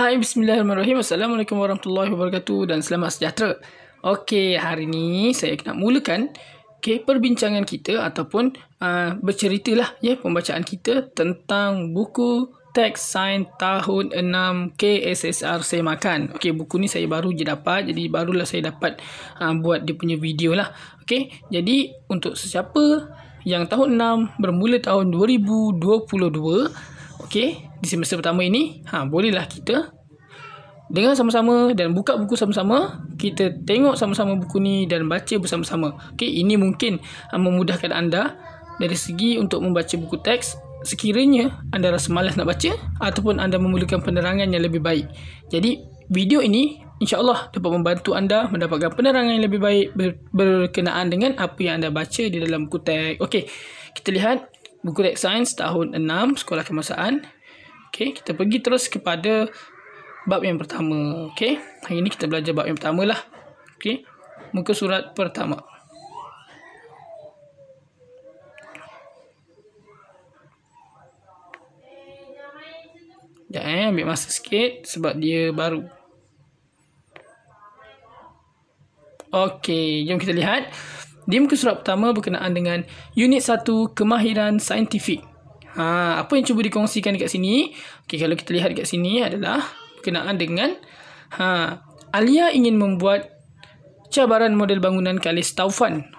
Hai, bismillahirrahmanirrahim. Assalamualaikum warahmatullahi wabarakatuh dan selamat sejahtera. Okey, hari ni saya nak mulakan perbincangan kita ataupun berceritalah pembacaan kita tentang buku teks sains tahun 6 KSSR Semakan. Okey, buku ni saya baru je dapat, jadi barulah saya dapat buat dia punya video lah. Okey, jadi untuk sesiapa yang tahun 6 bermula tahun 2022, okey, di semester pertama ini, bolehlah kita dengar sama-sama dan buka buku sama-sama. Kita tengok sama-sama buku ni dan baca bersama-sama. Okey, ini mungkin memudahkan anda dari segi untuk membaca buku teks sekiranya anda rasa malas nak baca ataupun anda memerlukan penerangan yang lebih baik. Jadi, video ini insya-Allah dapat membantu anda mendapatkan penerangan yang lebih baik berkenaan dengan apa yang anda baca di dalam buku teks. Okey, kita lihat buku teks sains tahun 6 Sekolah Kebangsaan. Okey, kita pergi terus kepada bab yang pertama. Okey, hari ini kita belajar bab yang pertama lah. Okey, muka surat pertama. Sekejap ambil masa sikit sebab dia baru. Okey, jom kita lihat. Di muka surat pertama berkenaan dengan unit 1 kemahiran saintifik. Apa yang cuba dikongsikan dekat sini? Okey, kalau kita lihat dekat sini adalah berkenaan dengan Alia ingin membuat cabaran model bangunan Kalis Taufan.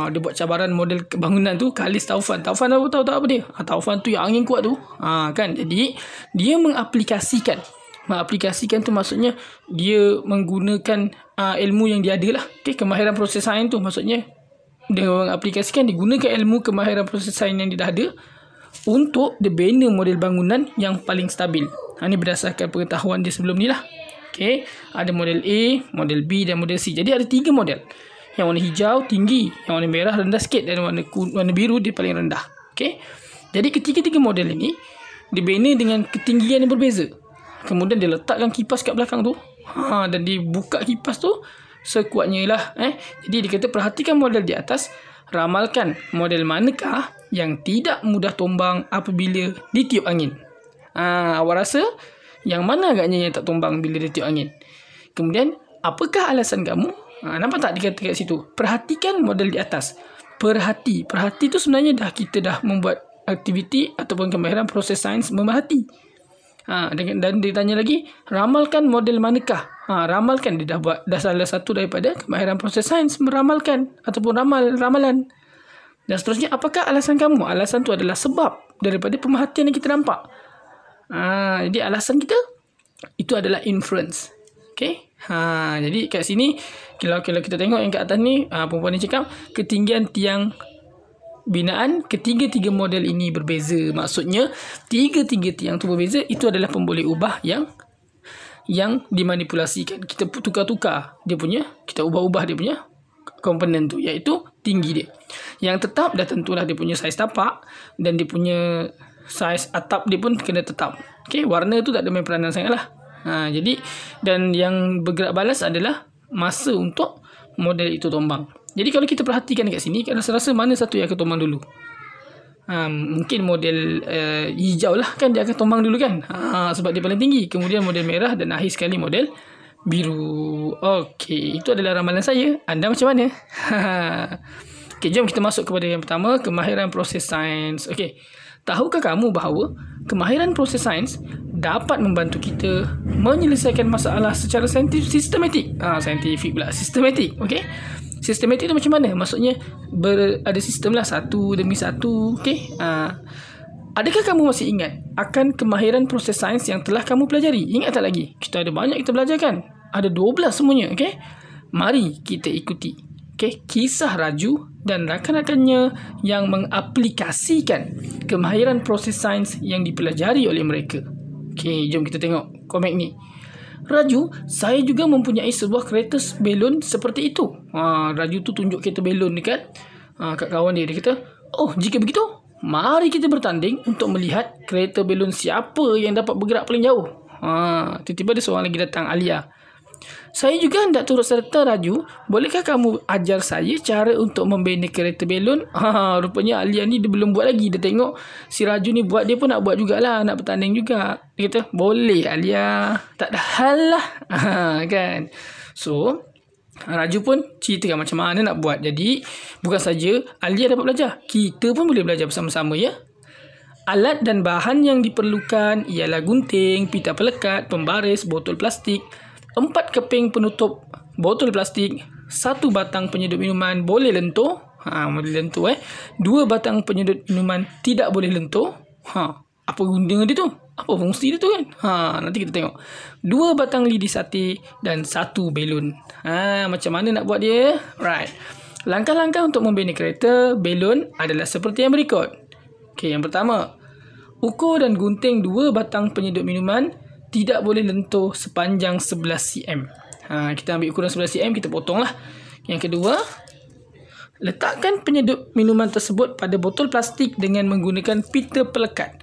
Dia buat cabaran model bangunan tu Kalis Taufan. Taufan tahu apa dia? Taufan tu yang angin kuat tu. Kan? Jadi dia mengaplikasikan tu maksudnya dia menggunakan ilmu yang dia ada lah. Okey, kemahiran proses sains tu maksudnya dia mengaplikasikan, digunakan ilmu kemahiran proses sains yang dia dah ada untuk dia bina model bangunan yang paling stabil. Ini berdasarkan pengetahuan dia sebelum ni lah. Okey, ada model A, model B dan model C. Jadi ada 3 model. Yang warna hijau tinggi, yang warna merah rendah sikit dan warna biru dia paling rendah. Okey. Jadi ketiga-tiga model ini dibina dengan ketinggian yang berbeza. Kemudian dia letakkan kipas kat belakang tu. Dan dibuka kipas tu sekuatnya lah. Jadi dia kata perhatikan model di atas, ramalkan model manakah yang tidak mudah tumbang apabila ditiup angin. Awak rasa yang mana agaknya yang tak tumbang bila ditiup angin? Kemudian, apakah alasan kamu? Nampak tak dia kata kat situ? Perhatikan model di atas. Perhati tu sebenarnya kita dah membuat aktiviti ataupun kemahiran proses sains memerhati. Dan dia tanya lagi, ramalkan model manakah? Ramalkan, dia dah salah satu daripada kemahiran proses sains, meramalkan ataupun ramalan. Dan seterusnya, apakah alasan kamu? Alasan tu adalah sebab daripada pemerhatian yang kita nampak. Jadi alasan kita itu adalah inference. Okey. Jadi kat sini kalau kita tengok yang kat atas ni, perempuan ni cakap ketinggian tiang binaan ketiga-tiga model ini berbeza. Maksudnya tiga-tiga tiang tu berbeza, itu adalah pemboleh ubah yang dimanipulasikan. Kita tukar-tukar dia punya, kita ubah-ubah dia punya komponen tu, iaitu tinggi dia. Yang tetap dah tentulah dia punya saiz tapak dan dia punya saiz atap dia pun kena tetap. Okey, warna tu tak ada main peranan sangat lah. Jadi, dan yang bergerak balas adalah masa untuk model itu tumbang. Jadi kalau kita perhatikan dekat sini, rasa-rasa mana satu yang akan tumbang dulu? Mungkin model hijau lah kan, dia akan tumbang dulu kan. Sebab dia paling tinggi. Kemudian model merah dan akhir sekali model biru. Okey, itu adalah ramalan saya. Anda macam mana? Okey, jom kita masuk kepada yang pertama, kemahiran proses sains. Okey, tahukah kamu bahawa kemahiran proses sains dapat membantu kita menyelesaikan masalah secara sistematik? Saintifik pula, sistematik. Okey, sistematik tu macam mana? Maksudnya ada sistem lah, satu demi satu. Okey. Adakah kamu masih ingat akan kemahiran proses sains yang telah kamu pelajari? Ingat tak lagi? Kita ada banyak kita belajar kan? Ada 12 semuanya. Okey, mari kita ikuti kisah Raju dan rakan-rakannya yang mengaplikasikan kemahiran proses sains yang dipelajari oleh mereka. Okey, jom kita tengok komik ni. Raju, saya juga mempunyai sebuah kereta belon seperti itu. Raju tu tunjuk kereta belon dekat kat kawan dia. Dia kata, oh, jika begitu, mari kita bertanding untuk melihat kereta belon siapa yang dapat bergerak paling jauh. Tiba-tiba ada seorang lagi datang, Alia. Saya juga hendak turut serta Raju. Bolehkah kamu ajar saya cara untuk membina kereta belon? Rupanya Alia ni dia belum buat lagi. Dia tengok si Raju ni buat, dia pun nak buat jugalah, nak bertanding juga. Dia kata, boleh Alia, tak ada hal lah. Kan? So, Raju pun ceritakan macam mana nak buat. Jadi, bukan saja Alia dapat belajar, kita pun boleh belajar bersama-sama ya. Alat dan bahan yang diperlukan ialah gunting, pita pelekat, pembaris, botol plastik, 4 keping penutup botol plastik, 1 batang penyedut minuman boleh lentur, boleh lentur 2 batang penyedut minuman tidak boleh lentur. Apa guna dia tu? Apa fungsi dia tu kan? Nanti kita tengok. 2 batang lidi sate dan 1 belon. Macam mana nak buat dia? Right. Langkah-langkah untuk membina kereta belon adalah seperti yang berikut. Okey, yang pertama, ukur dan gunting 2 batang penyedut minuman tidak boleh lentur sepanjang 11 cm. Kita ambil ukuran 11 cm, kita potong lah. Yang kedua, letakkan penyedut minuman tersebut pada botol plastik dengan menggunakan pita pelekat.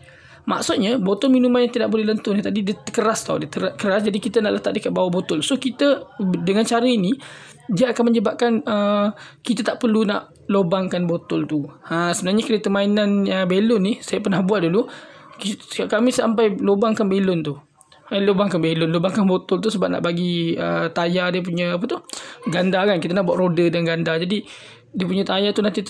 Maksudnya, botol minuman yang tidak boleh lentur ni tadi dia keras tau. Dia keras, jadi kita nak letak dekat bawah botol. So, kita dengan cara ini, dia akan menyebabkan kita tak perlu nak lubangkan botol tu. Sebenarnya kereta mainan belon ni, saya pernah buat dulu. Kami sampai lubangkan belon tu. Lubangkan botol tu sebab nak bagi tayar dia punya apa tu, ganda kan. Kita nak buat roda dan ganda. Jadi dia punya tayar tu nanti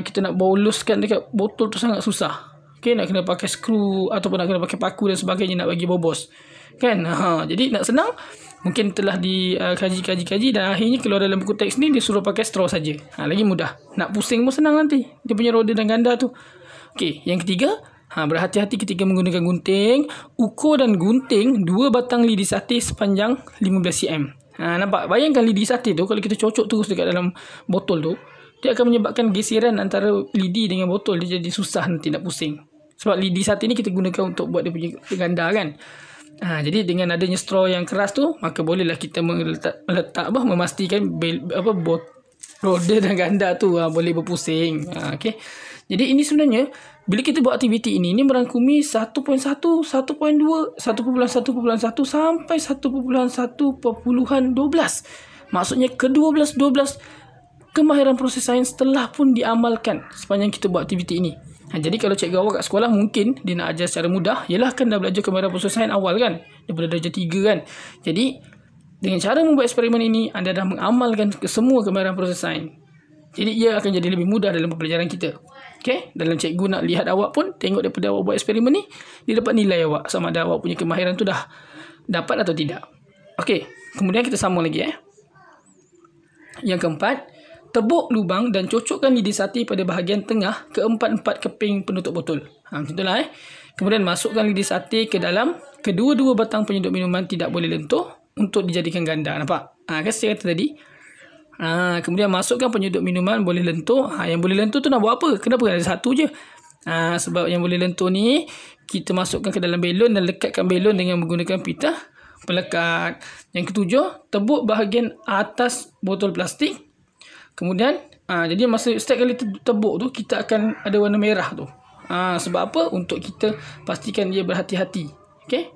kita nak boluskan dekat botol tu sangat susah. Okay, nak kena pakai skru ataupun nak kena pakai paku dan sebagainya nak bagi bobos. Kan? Jadi nak senang, mungkin telah dikaji dan akhirnya keluar dalam buku teks ni dia suruh pakai straw saja. Lagi mudah. Nak pusing pun senang nanti. Dia punya roda dan ganda tu. Okey, yang ketiga, berhati-hati ketika menggunakan gunting. Ukur dan gunting 2 batang lidi sate sepanjang 15 cm. Nampak? Bayangkan lidi sate tu kalau kita cocok terus dekat dalam botol tu, dia akan menyebabkan geseran antara lidi dengan botol. Dia jadi susah nanti nak pusing. Sebab lidi sate ni kita gunakan untuk buat dia punya ganda kan. Jadi dengan adanya straw yang keras tu, maka bolehlah kita memastikan roda dan ganda tu boleh berpusing. Okay. Jadi ini sebenarnya bila kita buat aktiviti ini merangkumi 1.1, 1.2, 1.1.1 sampai 1.1.12. Maksudnya ke-12 kemahiran proses sains telah pun diamalkan sepanjang kita buat aktiviti ini. Jadi kalau cikgu awak kat sekolah mungkin dia nak ajar secara mudah, ialah kan dah belajar kemahiran proses sains awal kan, daripada darjah 3 kan. Jadi dengan cara membuat eksperimen ini, anda dah mengamalkan ke semua kemahiran proses sains. Jadi ia akan jadi lebih mudah dalam pembelajaran kita. Okay? Dalam cikgu nak lihat awak pun, tengok daripada awak buat eksperimen ni, dia dapat nilai awak sama ada awak punya kemahiran tu dah dapat atau tidak. Okey, kemudian kita sambung lagi Yang keempat, tebuk lubang dan cocokkan lidi sate pada bahagian tengah ke-4 keping penutup botol. Macam itulah Kemudian masukkan lidi sate ke dalam kedua-dua batang penyedut minuman tidak boleh lentur untuk dijadikan ganda. Nampak? Kan saya kata tadi. Kemudian masukkan penyedut minuman boleh lentur. Yang boleh lentur tu nak buat apa? Kenapa ada satu je? Sebab yang boleh lentur ni kita masukkan ke dalam belon dan lekatkan belon dengan menggunakan pita pelekat. Yang ketujuh, tebuk bahagian atas botol plastik. Kemudian jadi masa setiap kali tebuk tu kita akan ada warna merah tu. Sebab apa? Untuk kita pastikan dia berhati-hati. Okey?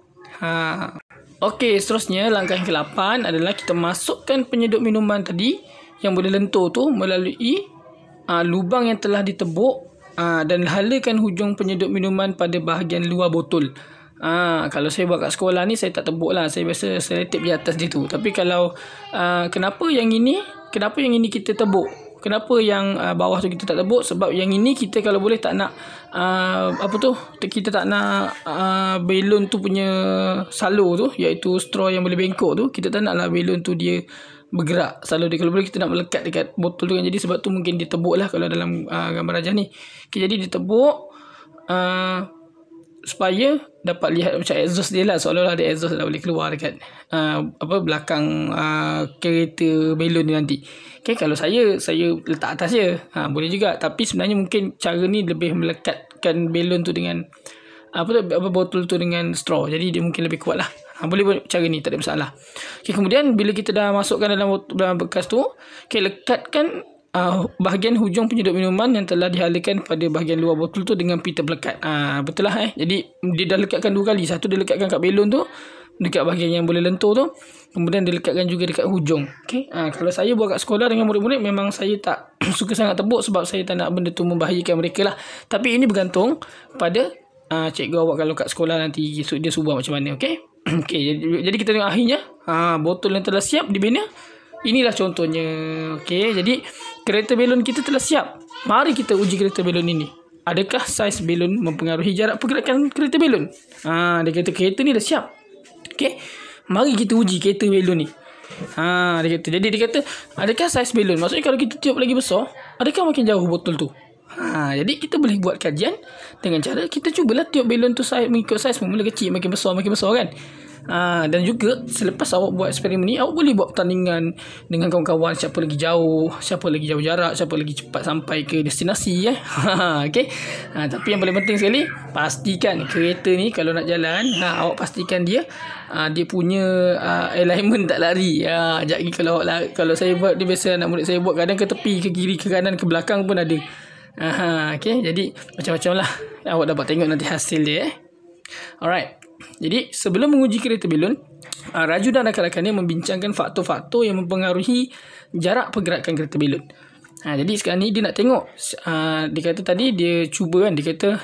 Okey, seterusnya langkah yang ke-8 adalah kita masukkan penyedut minuman tadi yang boleh lentur tu melalui lubang yang telah ditebuk dan halakan hujung penyedut minuman pada bahagian luar botol. Kalau saya buat kat sekolah ni saya tak tebuk lah. Saya biasa seletip di atas dia tu. Tapi kalau kenapa yang ini kita tebuk? Kenapa yang bawah tu kita tak tebuk? Sebab yang ini kita kalau boleh tak nak kita tak nak belon tu punya salur tu, iaitu straw yang boleh bengkok tu, kita tak naklah belon tu dia bergerak salur dia. Kalau boleh kita nak melekat dekat botol tu kan. Jadi sebab tu mungkin dia tebuk lah kalau dalam gambar rajah ni. Jadi dia tebuk supaya dapat lihat macam exhaust dia lah, seolah-olah ada exhaust dah boleh keluar dekat belakang kereta belon ni nanti. Okay, kalau saya letak atas je, boleh juga. Tapi sebenarnya mungkin cara ni lebih melekatkan belon tu dengan botol tu dengan straw. Jadi dia mungkin lebih kuat lah. Boleh buat cara ni, tak ada masalah. Okay, kemudian bila kita dah masukkan dalam bekas tu, lekatkan bahagian hujung penyedut minuman yang telah dihalakan pada bahagian luar botol tu dengan pita pelekat. Betul lah Jadi dia dah lekatkan 2 kali. Satu dia lekatkan kat belon tu, dekat bahagian yang boleh lentur tu. Kemudian dilekatkan juga dekat hujung. Okey. Kalau saya buat kat sekolah dengan murid-murid, memang saya tak suka sangat tepuk sebab saya tak nak benda tu membahayakan mereka lah. Tapi ini bergantung pada cikgu awak kalau kat sekolah nanti dia suruh buat macam mana. Okey. Okey, jadi kita tengok akhirnya botol yang telah siap dibina. Inilah contohnya. Okey, jadi kereta belon kita telah siap. Mari kita uji kereta belon ini. Adakah saiz belon mempengaruhi jarak pergerakan kereta belon? Dia kata kereta ni dah siap. Okey, mari kita uji kereta belon ni. Dia kata, jadi dia kata adakah saiz belon? Maksudnya kalau kita tiup lagi besar, adakah makin jauh botol tu? Jadi kita boleh buat kajian dengan cara kita cubalah tiup belon tu mengikut saiz, mula kecil makin besar kan. Dan juga selepas awak buat eksperimen ni, awak boleh buat pertandingan dengan kawan-kawan, siapa lagi jauh jarak, siapa lagi cepat sampai ke destinasi. Okey. Tapi yang paling penting sekali, pastikan kereta ni kalau nak jalan, awak pastikan dia punya alignment tak lari. Sekejap lagi kalau saya buat, dia biasa anak murid saya buat, kadang ke tepi, ke kiri, ke kanan, ke belakang pun ada. Okey, jadi macam-macam lah. Awak dapat tengok nanti hasil dia. Alright. Jadi sebelum menguji kereta belon, Raju dan rakan-rakannya membincangkan faktor-faktor yang mempengaruhi jarak pergerakan kereta belon. Jadi sekarang ni dia nak tengok, dia kata tadi dia cuba kan, dia kata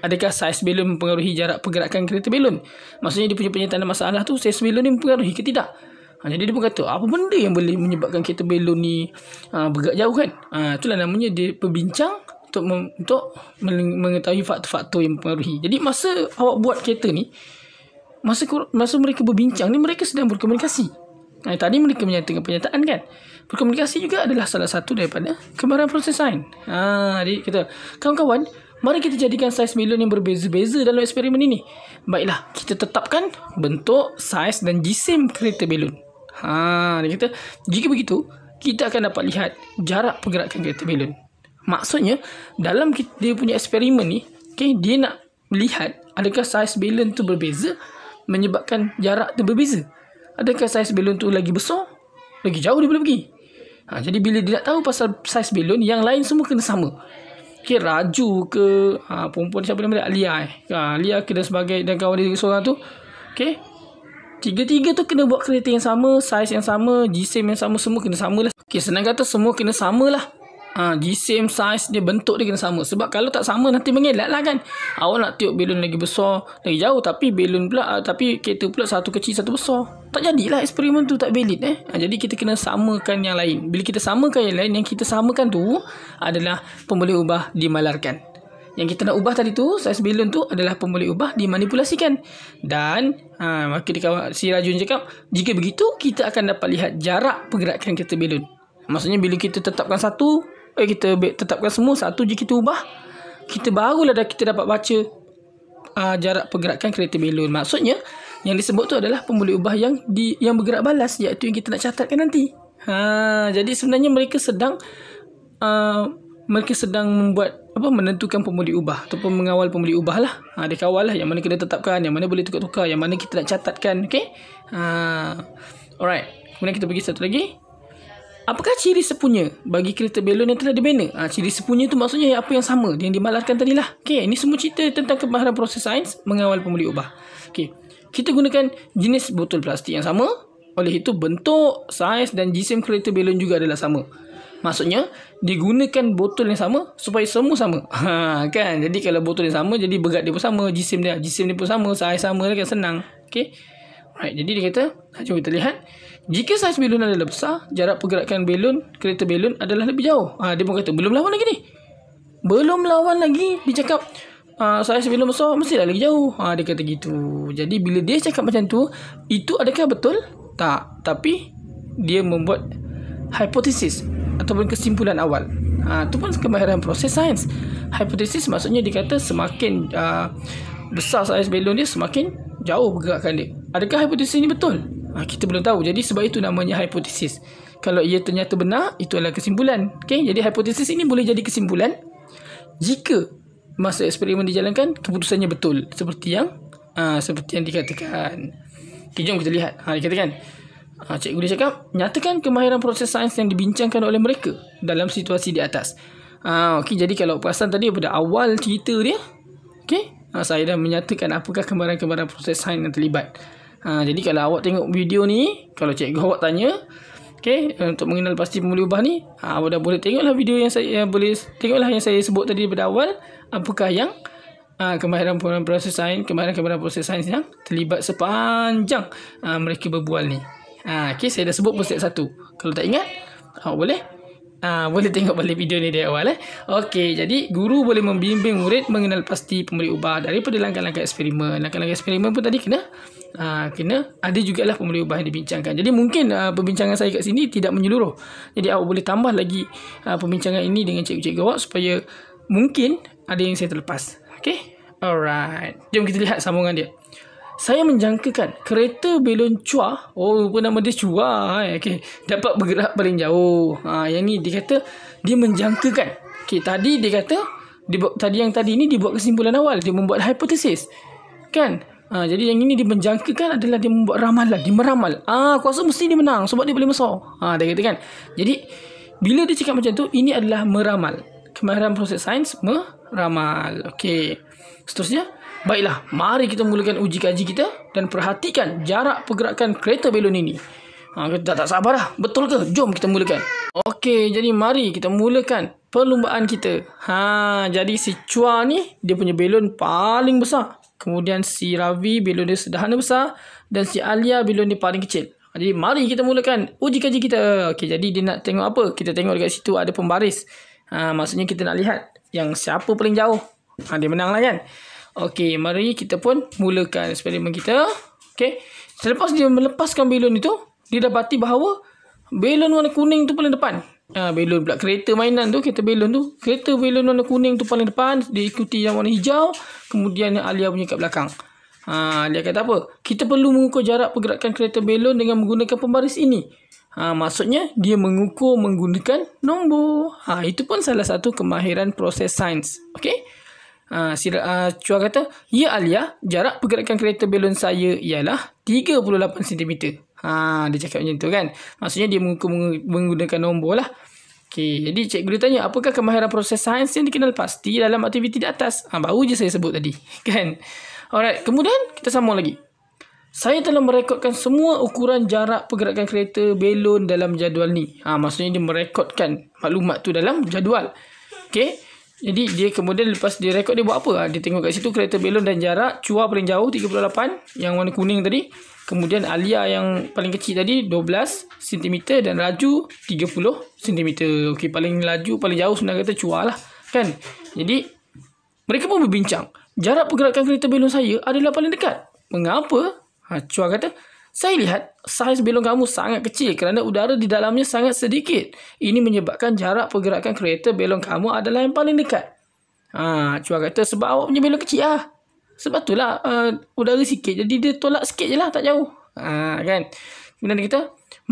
adakah saiz belon mempengaruhi jarak pergerakan kereta belon. Maksudnya dia punya penyataan masalah tu, saiz belon ni mempengaruhi ke tidak. Jadi dia pun kata apa benda yang boleh menyebabkan kereta belon ni bergerak jauh kan. Itulah namanya dia berbincang untuk mengetahui faktor-faktor yang mempengaruhi. Jadi masa awak buat kereta ni, masa mereka berbincang ni, mereka sedang berkomunikasi. Tadi mereka menyatakan pernyataan kan. Berkomunikasi juga adalah salah satu daripada kemarahan proses sains. Jadi kita, kawan-kawan, mari kita jadikan saiz belon yang berbeza-beza dalam eksperimen ini. Baiklah, kita tetapkan bentuk, saiz dan jisim kereta belon. Dia kata, jika begitu, kita akan dapat lihat jarak pergerakan kereta belon. Maksudnya, dalam dia punya eksperimen ni, dia nak melihat adakah saiz belon tu berbeza menyebabkan jarak tu berbeza. Adakah saiz belon tu lagi besar, lagi jauh dia boleh pergi. Jadi bila dia nak tahu pasal saiz belon, yang lain semua kena sama. Raju ke perempuan siapa nama dia, Alia ke dan sebagainya, dan kawan dia seorang tu, tiga-tiga tu kena buat kereta yang sama, saiz yang sama, jisim yang sama, semua kena sama lah. Senang kata semua kena sama lah. Jisim, saiz dia, bentuk dia kena sama. Sebab kalau tak sama nanti mengelak lah kan. Awak nak tiup belon lagi besar, lagi jauh, tapi belon pula, tapi kereta pula satu kecil satu besar, tak jadilah eksperimen tu, tak valid. Jadi kita kena samakan yang lain. Bila kita samakan yang lain, yang kita samakan tu adalah pemboleh ubah dimalarkan. Yang kita nak ubah tadi tu, saiz belon tu adalah pemboleh ubah dimanipulasikan. Dan maka si Rajun cakap, jika begitu kita akan dapat lihat jarak pergerakan kereta belon. Maksudnya bila kita tetapkan satu, kita tetapkan semua satu, jika kita ubah, kita barulah kita dapat baca jarak pergerakan kereta belon. Maksudnya yang disebut tu adalah pemboleh ubah yang bergerak balas, iaitu yang kita nak catatkan nanti. Jadi sebenarnya mereka sedang membuat menentukan pemboleh ubah ataupun mengawal pemboleh ubah lah. Dia kawal lah yang mana kena tetapkan, yang mana boleh tukar-tukar, yang mana kita nak catatkan. Alright. Kemudian kita pergi satu lagi. Apakah ciri sepunya bagi kereta belon yang telah dibina? Ciri sepunya tu maksudnya apa yang sama, yang dimalarkan tadi lah. Ini semua cerita tentang kemahiran proses sains mengawal pemboleh ubah. Kita gunakan jenis botol plastik yang sama. Oleh itu bentuk, saiz dan jisim kereta belon juga adalah sama. Maksudnya digunakan botol yang sama supaya semua sama. Kan? Jadi kalau botol yang sama, jadi berat dia pun sama, jisim dia pun sama, saiz sama, kan senang. Right, jadi dia kata, jom kita lihat. Jika saiz belon adalah besar, jarak pergerakan kereta belon adalah lebih jauh. Dia pun kata, belum lawan lagi ni. Belum lawan lagi. Dia cakap, saiz belon besar, mestilah lagi jauh. Dia kata gitu. Jadi bila dia cakap macam tu, itu adakah betul? Tak. Tapi, dia membuat hipotesis ataupun kesimpulan awal. Itu pun kemahiran proses sains. Hipotesis maksudnya dia kata semakin besar saiz belon dia, semakin jauh pergerakan dia. Adakah hipotesis ini betul? Kita belum tahu. Jadi sebab itu namanya hipotesis. Kalau ia ternyata benar, itu adalah kesimpulan. Jadi hipotesis ini boleh jadi kesimpulan jika masa eksperimen dijalankan keputusannya betul, seperti yang dikatakan. Jom kita lihat. Dia katakan, cikgu dia cakap, nyatakan kemahiran proses sains yang dibincangkan oleh mereka dalam situasi di atas. Jadi kalau perasan tadi pada awal cerita dia, saya dah menyatakan apakah kemahiran proses sains yang terlibat. Jadi kalau awak tengok video ni, kalau cikgu awak tanya, okey, untuk mengenal pasti pemuli ubah ni, awak dah boleh tengoklah video yang saya tengoklah yang saya sebut tadi daripada awal, apakah yang kemahiran proses sains, kemahiran proses sains yang terlibat sepanjang mereka berbual ni. Okey, saya dah sebut pun step 1. Kalau tak ingat, awak boleh tengok balik video ni dari awal. Okey, jadi guru boleh membimbing murid mengenal pasti pemuli ubah daripada langkah-langkah eksperimen. Langkah-langkah eksperimen pun tadi kena ada jugalah pemuli ubah yang dibincangkan. Jadi mungkin perbincangan saya kat sini tidak menyeluruh. Jadi awak boleh tambah lagi perbincangan ini dengan cikgu-cikgu awak supaya mungkin ada yang saya terlepas. Okey, alright. Jom kita lihat sambungan dia. Saya menjangkakan kereta belon Chua, apa nama dia Chua, okey, dapat bergerak paling jauh. Yang ni dia kata dia menjangkakan. Okey, tadi dia kata tadi ni dia buat kesimpulan awal, dia membuat hipotesis. Kan? Jadi yang ini dia menjangkakan adalah dia membuat ramalan, dia meramal. Kuasa mesti dia menang sebab dia paling besar. Dia kata kan. Jadi bila dia cakap macam tu, ini adalah meramal. Kemahiran proses sains meramal. Okey. Seterusnya, baiklah, mari kita mulakan uji kaji kita dan perhatikan jarak pergerakan kereta belon ini. Kita tak sabar dah. Betul ke? Jom kita mulakan. Okey, jadi mari kita mulakan perlumbaan kita. Jadi si Chua ni dia punya belon paling besar. Kemudian si Ravi belon dia sederhana besar dan si Alia belon dia paling kecil. Jadi mari kita mulakan uji kaji kita. Okey, jadi dia nak tengok apa? Kita tengok dekat situ ada pembaris. Maksudnya kita nak lihat yang siapa paling jauh. Dia menang lah kan. Okey, mari kita pun mulakan eksperimen kita. Okey, selepas dia melepaskan belon itu, dia dapati bahawa belon warna kuning tu paling depan. Belon pula kereta mainan tu, kereta belon warna kuning tu paling depan, diikuti yang warna hijau, kemudian Alia punya kat belakang. Alia kata apa? Kita perlu mengukur jarak pergerakan kereta belon dengan menggunakan pembaris ini. Maksudnya dia mengukur menggunakan nombor. Itu pun salah satu kemahiran proses sains. Okey. Chua kata, ya Alia, jarak pergerakan kereta belon saya ialah 38 cm. Dia cakap macam tu kan. Maksudnya dia mengukur menggunakan nombor lah. Okey, jadi cikgu dia tanya, apakah kemahiran proses sains yang dikenal pasti dalam aktiviti di atas? Baru je saya sebut tadi. Kan? Alright, kemudian kita sambung lagi. Saya telah merekodkan semua ukuran jarak pergerakan kereta belon dalam jadual ni. Maksudnya dia merekodkan maklumat tu dalam jadual. Okey. Jadi dia kemudian lepas dia rekod dia buat apa? Dia tengok kat situ kereta belon dan jarak Chua paling jauh 38 yang warna kuning tadi. Kemudian Alia yang paling kecil tadi 12 cm dan Raju 30 cm. Okey, paling laju paling jauh sebenarnya kata Chua lah kan. Jadi mereka pun berbincang. Jarak pergerakan kereta belon saya adalah paling dekat. Mengapa? Chua kata, saya lihat saiz belon kamu sangat kecil kerana udara di dalamnya sangat sedikit. Ini menyebabkan jarak pergerakan kereta belon kamu adalah yang paling dekat. Chua kata sebab awak punya belon kecil lah. Sebab tu lah udara sikit. Jadi dia tolak sikit je lah, tak jauh. Kan? Kemudian dia kata,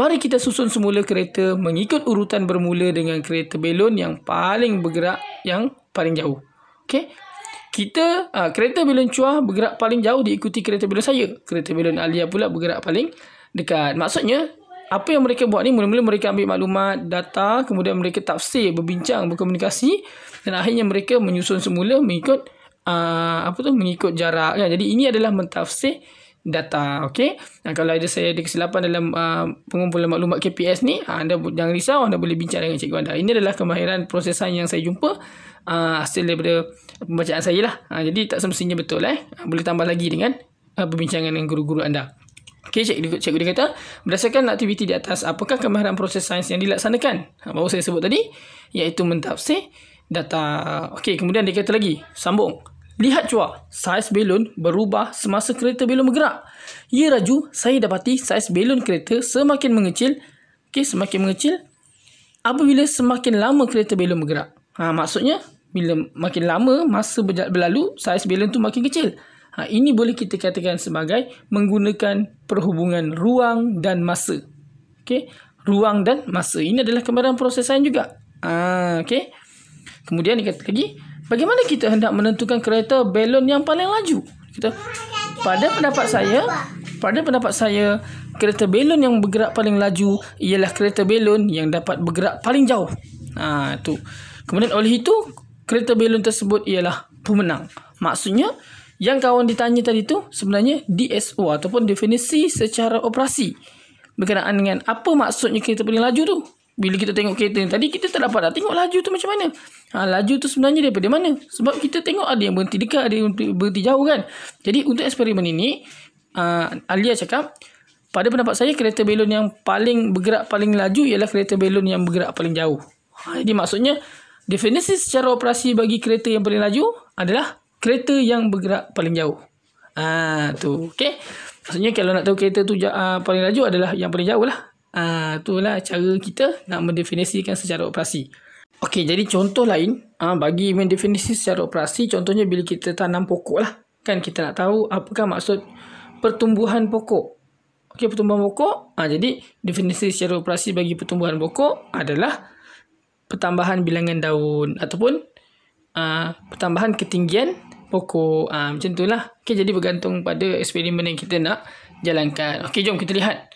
mari kita susun semula kereta mengikut urutan bermula dengan kereta belon yang paling bergerak yang paling jauh. Okey? Kereta belon Chua bergerak paling jauh diikuti kereta belon saya. Kereta belon Alia pula bergerak paling dekat. Maksudnya, apa yang mereka buat ni, mula-mula mereka ambil maklumat, data, kemudian mereka tafsir, berbincang, berkomunikasi dan akhirnya mereka menyusun semula mengikut mengikut jarak kan. Jadi ini adalah mentafsir data. Okey. Kalau saya ada kesilapan dalam pengumpulan maklumat KPS ni, anda jangan risau, anda boleh bincang dengan cikgu anda. Ini adalah kemahiran proses sains yang saya jumpa hasil daripada pembacaan saya lah. Jadi tak semestinya betul boleh tambah lagi dengan perbincangan dengan guru-guru anda. Okey, cikgu dia kata, berdasarkan aktiviti di atas, apakah kemahiran proses sains yang dilaksanakan? Baru saya sebut tadi, iaitu mentafsir data. Okey, kemudian dia kata lagi, sambung. Lihat Chua, saiz belon berubah semasa kereta belon bergerak. Ya Raju, saya dapati saiz belon kereta semakin mengecil. Okey, semakin mengecil apabila semakin lama kereta belon bergerak. Maksudnya, bila makin lama masa berlalu, saiz belon tu makin kecil. Ini boleh kita katakan sebagai menggunakan perhubungan ruang dan masa. Okey, ruang dan masa. Ini adalah kemahiran proses sains juga. Okey. Kemudian dia kata lagi, bagaimana kita hendak menentukan kereta belon yang paling laju? Pada pendapat saya, kereta belon yang bergerak paling laju ialah kereta belon yang dapat bergerak paling jauh. Tu. Kemudian oleh itu, kereta belon tersebut ialah pemenang. Maksudnya, Yang kawan ditanya tadi tu sebenarnya DSO ataupun definisi secara operasi. Berkenaan dengan apa maksudnya kereta paling laju tu. Bila kita tengok kereta ni tadi, kita tak dapat nak tengok laju tu macam mana. Laju tu sebenarnya daripada mana? Sebab kita tengok ada yang berhenti dekat, ada yang berhenti jauh kan. Jadi untuk eksperimen ini, Alia cakap, pada pendapat saya kereta belon yang paling bergerak paling laju ialah kereta belon yang bergerak paling jauh. Jadi maksudnya definisi secara operasi bagi kereta yang paling laju adalah kereta yang bergerak paling jauh. Tu, okey. Maksudnya kalau nak tahu kereta tu paling laju adalah yang paling jauh lah. Itulah cara kita nak mendefinisikan secara operasi. Okey, jadi contoh lain bagi mendefinisi secara operasi, contohnya bila kita tanam pokok lah. Kan kita nak tahu apakah maksud pertumbuhan pokok. Okey, pertumbuhan pokok. Jadi definisi secara operasi bagi pertumbuhan pokok adalah pertambahan bilangan daun ataupun pertambahan ketinggian pokok. Macam itulah. Okey, jadi bergantung pada eksperimen yang kita nak jalankan. Okey, jom kita lihat.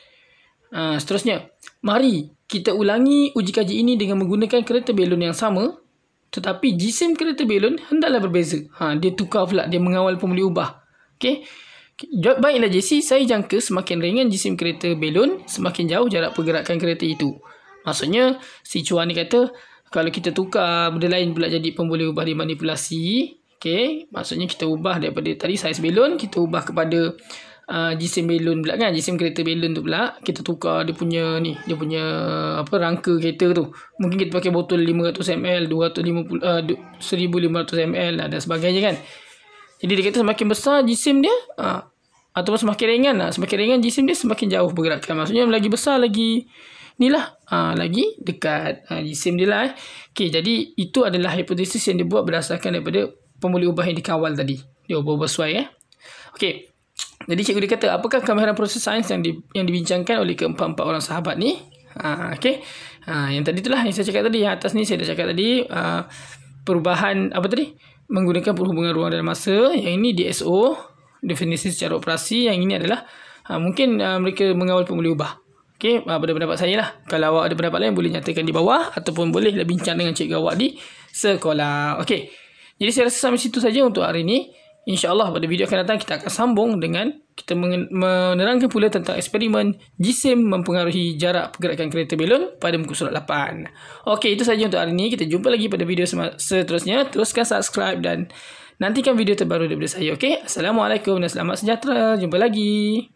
Seterusnya, mari kita ulangi uji kaji ini dengan menggunakan kereta belon yang sama, tetapi jisim kereta belon hendaklah berbeza. Dia tukar pula, dia mengawal pun boleh ubah. Okey. Baiklah JC, saya jangka semakin ringan jisim kereta belon, semakin jauh jarak pergerakan kereta itu. Maksudnya, si Chuan ni kata, kalau kita tukar benda lain pula jadi pun boleh ubah dimanipulasi. Okey, maksudnya kita ubah daripada tadi saiz belon, kita ubah kepada jisim belon pula kan, jisim kereta belon tu pula kita tukar dia punya rangka kereta tu. Mungkin kita pakai botol 500 ml, 250 1500 ml dan sebagainya kan. Jadi dia kata semakin besar jisim dia ataupun semakin ringan jisim dia, semakin jauh pergerakan. Maksudnya lagi besar lagi lagi dekat jisim dia lah. Okey, jadi itu adalah hipotesis yang dibuat berdasarkan daripada pemboleh ubah yang dikawal tadi. Dia ubah sesuai Okey. Jadi cikgu dia kata, apakah kemahiran proses sains yang dibincangkan oleh keempat-empat orang sahabat ni? Okey. Yang tadi itulah yang saya cakap tadi. Yang atas ni saya dah cakap tadi. Perubahan apa tadi? Menggunakan perhubungan ruang dan masa. Yang ini DSO, definisi secara operasi. Yang ini adalah mungkin mereka mengawal pemboleh ubah. Okey, pada pendapat saya lah. Kalau awak ada pendapat lain, boleh nyatakan di bawah ataupun boleh bincang dengan cikgu awak di sekolah. Okey. Jadi saya rasa sampai situ saja untuk hari ini. InsyaAllah pada video akan datang kita akan sambung dengan kita menerangkan pula tentang eksperimen jisim mempengaruhi jarak pergerakan kereta belon pada muka surat 8. Okey, itu saja untuk hari ini. Kita jumpa lagi pada video seterusnya. Teruskan subscribe dan nantikan video terbaru daripada saya. Okey, Assalamualaikum dan selamat sejahtera. Jumpa lagi.